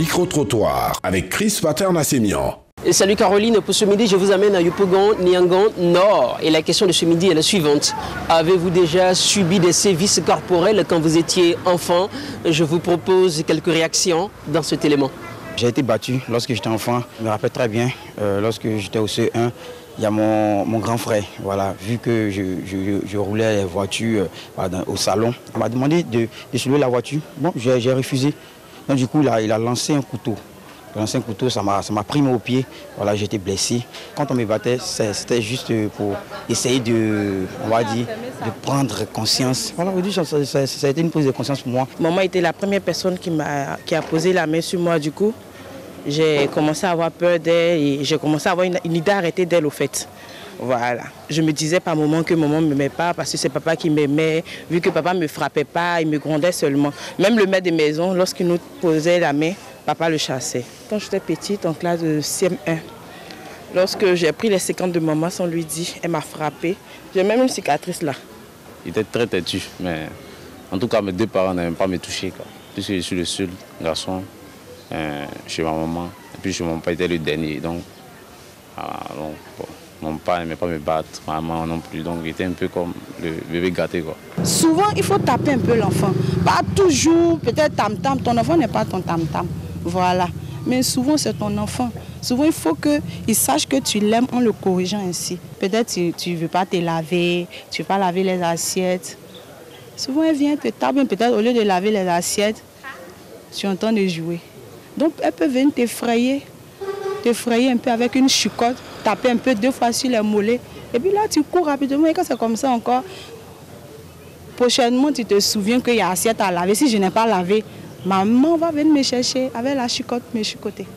micro-trottoir avec Chris Paternassemian. Et salut Caroline, pour ce midi je vous amène à Yopougon, Niangon Nord. Et la question de ce midi est la suivante. Avez-vous déjà subi des sévices corporels quand vous étiez enfant? Je vous propose quelques réactions dans cet élément. J'ai été battu lorsque j'étais enfant. Je me rappelle très bien, lorsque j'étais au CE1, il y a mon grand frère, voilà, vu que je roulais les voitures au salon. Il m'a demandé de soulever la voiture. Bon, j'ai refusé. Donc du coup, il a lancé un couteau. Ça m'a pris au pied. Voilà, j'étais blessé. Quand on me battait, c'était juste pour essayer de prendre conscience. Voilà, ça a été une prise de conscience pour moi. Maman était la première personne qui a posé la main sur moi. Du coup, j'ai commencé à avoir peur d'elle et j'ai commencé à avoir une idée arrêtée d'elle au fait. Voilà. Je me disais par moments que maman ne m'aimait pas parce que c'est papa qui m'aimait. Vu que papa ne me frappait pas, il me grondait seulement. Même le maître de maison, lorsqu'il nous posait la main, papa le chassait. Quand j'étais petite, en classe de CM1, lorsque j'ai pris les séquences de maman sans lui dire, elle m'a frappée. J'ai même une cicatrice là. Il était très têtu, mais en tout cas mes deux parents n'avaient pas me toucher. Puisque je suis le seul garçon chez ma maman. Et puis chez mon père, était le dernier. Donc mon père n'aimait pas me battre, ma maman non plus. Donc il était un peu comme le bébé gâté. Souvent, il faut taper un peu l'enfant. Pas toujours, peut-être tam-tam. Ton enfant n'est pas ton tam-tam. Voilà. Mais souvent, c'est ton enfant. Souvent, il faut qu'il sache que tu l'aimes en le corrigeant ainsi. Peut-être tu ne veux pas te laver, tu ne veux pas laver les assiettes. Souvent, elle vient te taper, peut-être au lieu de laver les assiettes, tu es en train de jouer. Donc, elle peut venir t'effrayer un peu avec une chicotte, taper un peu 2 fois sur les mollets. Et puis là, tu cours rapidement. Et quand c'est comme ça encore, prochainement, tu te souviens qu'il y a assiette à laver. Si je n'ai pas lavé, maman va venir me chercher avec la chicotte, me chicoter.